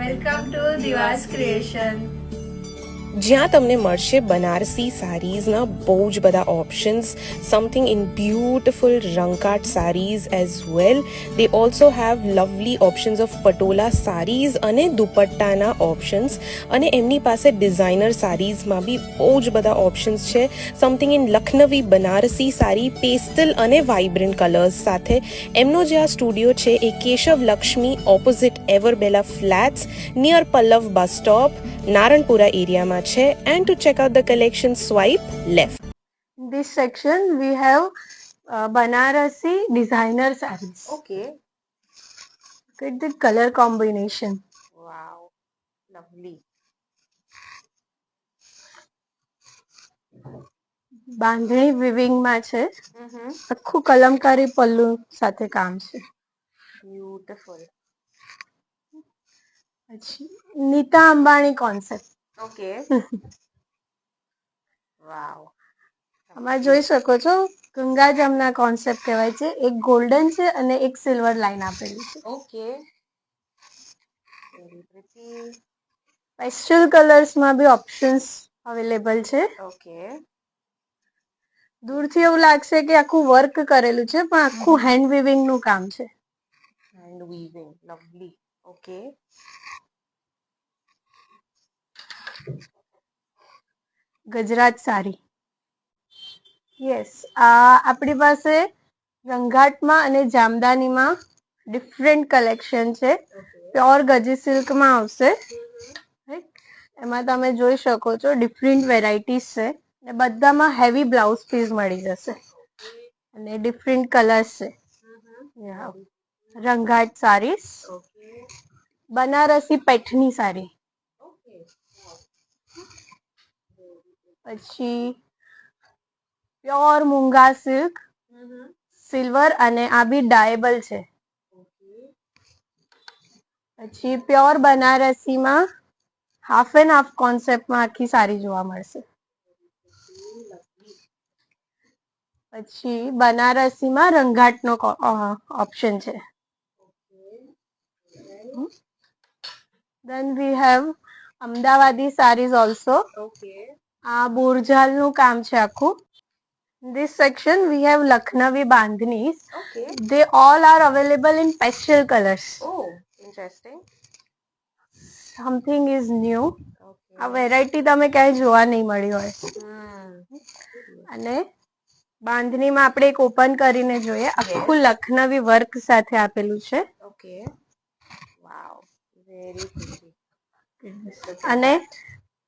Welcome to Diva's Creation. જ્યાં તમને મળશે બનારસી સારીઝના બહુ જ બધા ઓપ્શન્સ, સમથિંગ ઇન બ્યુટિફુલ રંકાટ sarees as well. They also have lovely options of Patola sarees અને દુપટ્ટાના ઓપ્શન્સ, અને એમની પાસે ડિઝાઇનર સારીઝમાં બી બહુ જ બધા ઓપ્શન્સ છે. સમથિંગ ઇન લખનવી બનારસી સારી પેસ્ટલ અને વાઇબ્રન્ટ કલર્સ સાથે. એમનો જે આ સ્ટુડિયો છે એ Keshav Laxmi opposite Everbella flats near Pallav bus stop, Naranpura એરિયામાં છે. And to check out the collection, swipe left. In this section, we have Banarasi designer sarees. Okay. Look at the color combination. Wow. Lovely. Bandhani weaving માં છે. આખું કલમકારી પલ્લુ સાથે કામ છે. Beautiful. પછી Nita Ambani concept. Okay. Wow. આમાં જોઈ શકો છો ગંગા જમના કોન્સેપ્ટ કહેવાય છે. એક ગોલ્ડન છે અને એક સિલ્વર લાઈન આપેલી છે. Okay. Very pretty. Pastel colours માં બી ઓપ્શન્સ અવેલેબલ છે. Okay. દૂરથી એવું લાગશે કે આખું વર્ક કરેલું છે, પણ આખું હેન્ડ વીવિંગ નું કામ છે. Hand weaving. Lovely. Okay. Gujarat સારી. યસ, આપણી પાસે રંગાટમાં અને જામદાનીમાં ડિફરન્ટ કલેક્શન છે. પ્યોર ગજી સિલ્કમાં આવશે. એમાં તમે જોઈ શકો છો ડિફરન્ટ વેરાયટીઝ છે, ને બધામાં હેવી બ્લાઉઝ પીસ મળી જશે અને ડિફરન્ટ કલર્સ છે. રંગાટ સારીસ, બનારસી પેઠની સારી, પછી પ્યોર મૂંગા સિલ્ક, સિલ્વર અને આ બી ડાયેબલ છે. પછી પ્યોર બનારસીમાં હાફ એન્ડ હાફ કોન્સેપ્ટમાં આખી સારી જોવા મળશે. પછી બનારસીમાં રંગાટનો ઓપ્શન છે. Then we have Amdavadi sarees also. આ બોરજાલનું કામ છે આખું. This section we have Lucknowi bandhnis. They all are available in pastel colors. Oh, interesting. Something is new. આ વેરાયટી તમે ક્યાંય જોવા નહીં મળી હોય. અને બાંધણીમાં આપણે એક ઓપન કરીને જોઈએ. આખું લખનવી વર્ક સાથે આપેલું છે. Okay. Wow. Very pretty. અને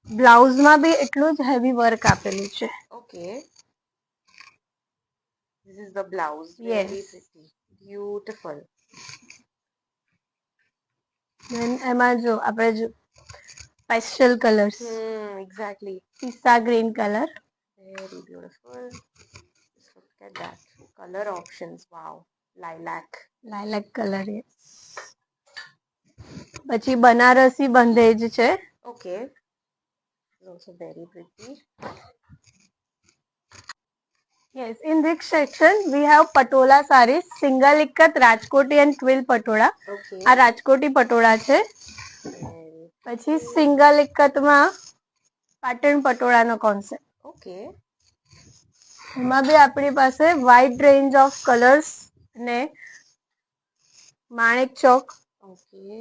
બ્લાઉઝમાં બી એટલું જ હેવી વર્ક આપેલું છે. Okay. This is the blouse. Yes. Very pretty. Beautiful. Then એમાં જો આપણે જો pastel colours. Exactly. Pista green colour. Very beautiful. Just look at that. Color options. Wow. Lilac. Lilac colour. પછી બનારસી બંધેજ છે. Okay. Also very pretty. Yes, in this section we have patola sarees, single ikat રાજકોટી and twill patola. Okay. આ રાજકોટી પટોળા છે. પછી single ઇકતમાં Patan પટોળાનો concept. Okay. એમાં બી આપણી પાસે wide range of colours અને Manek Chowk, Okay.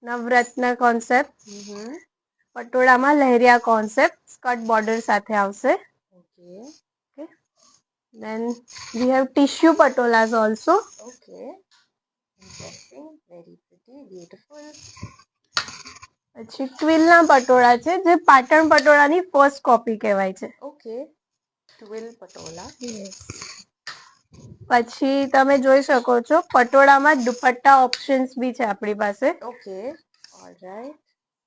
નવરત્ન concept, પટોળામાં લહેરિયા concept, skirt border સાથે આવશે. Okay. Then we have tissue patolas also. Okay. Interesting. Very pretty. Beautiful. પછી ટ્વિલના પટોળા છે, જે પાટણ પટોળાની ફર્સ્ટ કોપી કહેવાય છે. Okay. Twill patola. પછી તમે જોઈ શકો છો પટોળામાં દુપટ્ટા ઓપ્શન્સ બી છે આપણી પાસે. Okay. All right.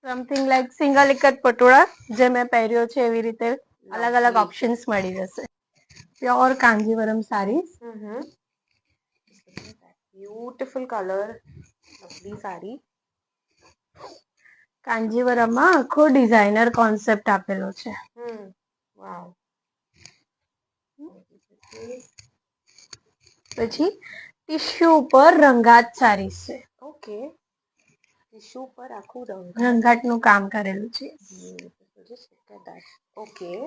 Something like single ikat patola જે મેં પહેર્યો છે એવી રીતે અલગ અલગ ઓપ્શન્સ મળી જશે. Pure Kanjivaram saris. Beautiful color. Lovely saree. કાંજીવરમમાં આખો ડિઝાઇનર કોન્સેપ્ટ આપેલો છે. Wow. પછી ટિશ્યુ ઉપર રંગાત સારીઝ છે. Okay. ટીશ્યુ પર આખું રંગાટનું કામ કરેલું છે. beautiful. Just look at that. Okay.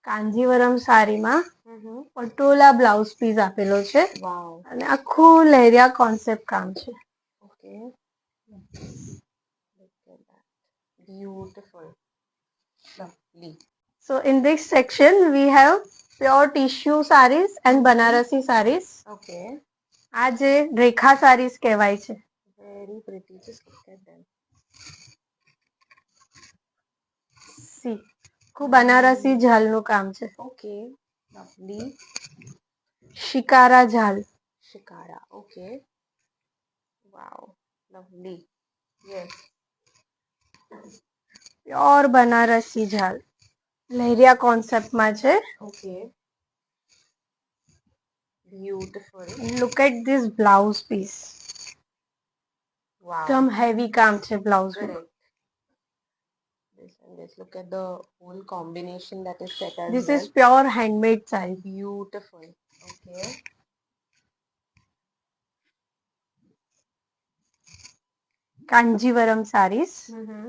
Kanjeevaram સાડીમાં Mm-hmm. પટોલા બ્લાઉઝ પીસ આપેલો છે Wow. અને આખું લહેરિયા કોન્સેપ્ટ કામ છે. Okay. Look at that. Beautiful. Lovely. So in this section we have pure tissue sarees and Banarasi sarees. Okay. આ જે રેખા sarees કહેવાય છે. Very pretty. Just look at them. See Banarasi ઝાલનું કામ છે. Okay. Lovely. શિકારા ઝાલ. Shikara. Okay. Wow. Lovely. Yes. Pure Banarasi ઝાલ લહેરિયા કોન્સેપ્ટમાં છે. Okay. Beautiful. Look at this blouse piece. Wow. એકદમ હેવી કામ છે બ્લાઉઝમાં. Correct. This and this. Look at the whole combination that is set as This well. is pure handmade saree. Beautiful. Okay. Kanjivaram sarees. Mm-hmm.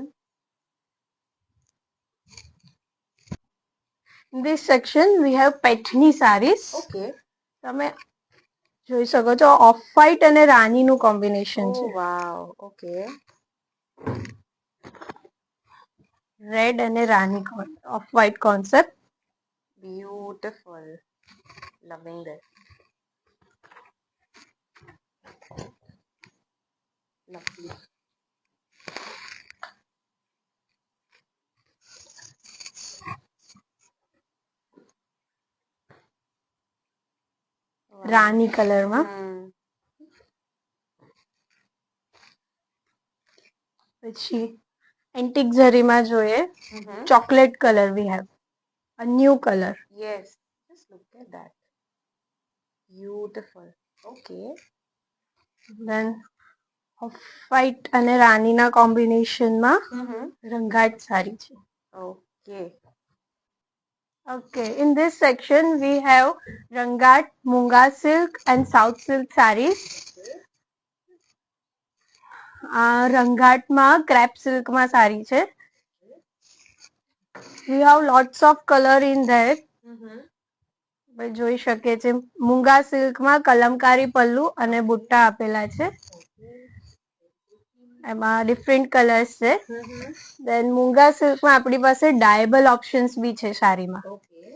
In this section we have Paithani sarees. Okay. તમે જોઈ શકો છો off white અને રાનીનું combination Oh છે. wow. Okay. Red અને રાની off white concept. Beautiful. Loving this. Lovely. Wow. રાની કલરમાં. પછી એન્ટિક ઝરીમાં જોઈએ Mm-hmm. Chocolate colour we have a new colour. Yes. Just look at that. Beautiful. Okay. Then off white અને રાનીના કોમ્બિનેશનમાં Mm-hmm. રંગાટ સારી છે. Okay. Okay, in this section we have Rangat, Munga silk and South silk sarees. રંગાટમાં crepe સિલ્કમાં સારી છે. We have lots of color in that. Mm-hmm. જોઈ શકીએ છીએ મૂંગા સિલ્કમાં કલમકારી પલ્લુ અને બુટ્ટા આપેલા છે. એમાં ડિફરન્ટ કલર્સ છે. Mm-hmm. દેન મૂંગા સિલ્કમાં આપણી પાસે ડાયેબલ ઓપ્શન્સ બી છે સાડીમાં. Okay.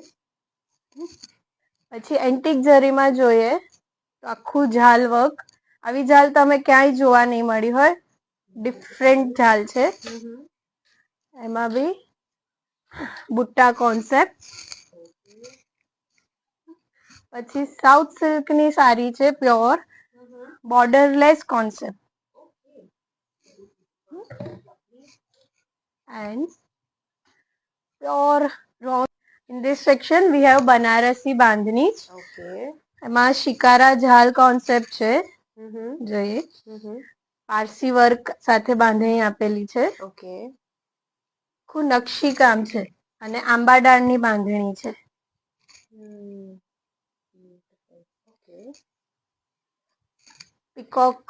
પછી એન્ટિક ઝરીમાં જોઈએ તો આખું ઝાલ વર્ક. આવી ઝાલ તમે ક્યાંય જોવા નહીં મળી હોય. ડિફરન્ટ ઝાલ છે. Mm-hmm. એમાં બી બુટ્ટા કોન્સેપ્ટ. પછી સાઉથ સિલ્કની સાડી છે pure Mm-hmm. Borderless concept. Okay. And pure raw. In this section we have Banarasi bandhani. Okay. એમાં શિકારા ઝાલ કોન્સેપ્ટ છે. Mm-hmm. જોઈએ Mm-hmm. પારસી વર્ક સાથે બાંધણી આપેલી છે. Okay. આખું નકશી કામ છે અને આંબા ડાળની બાંધણી છે. Beautiful. Okay. Peacock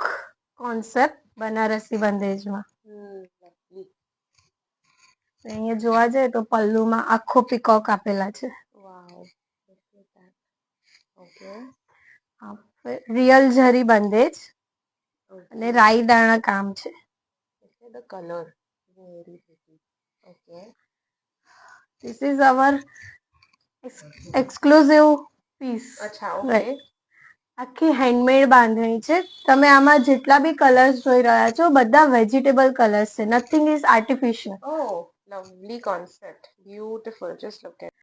concept Banarasi બંધેજમાં. Lovely. અહીંયા જોવા જાય તો પલ્લુમાં આખો પીકોક આપેલા છે. Wow. Look at that. Okay. Real zari bandhej અને Okay. રાઈ દાણા કામ છે. Look at the color. Very pretty. Okay. This is our exclusive piece. અચ્છા. Okay. આખી હેન્ડમેડ બાંધણી છે. તમે આમાં જેટલા બી કલર્સ જોઈ રહ્યા છો બધા વેજીટેબલ કલર્સ છે. Nothing is artificial. Oh, lovely concept. Beautiful. Just look at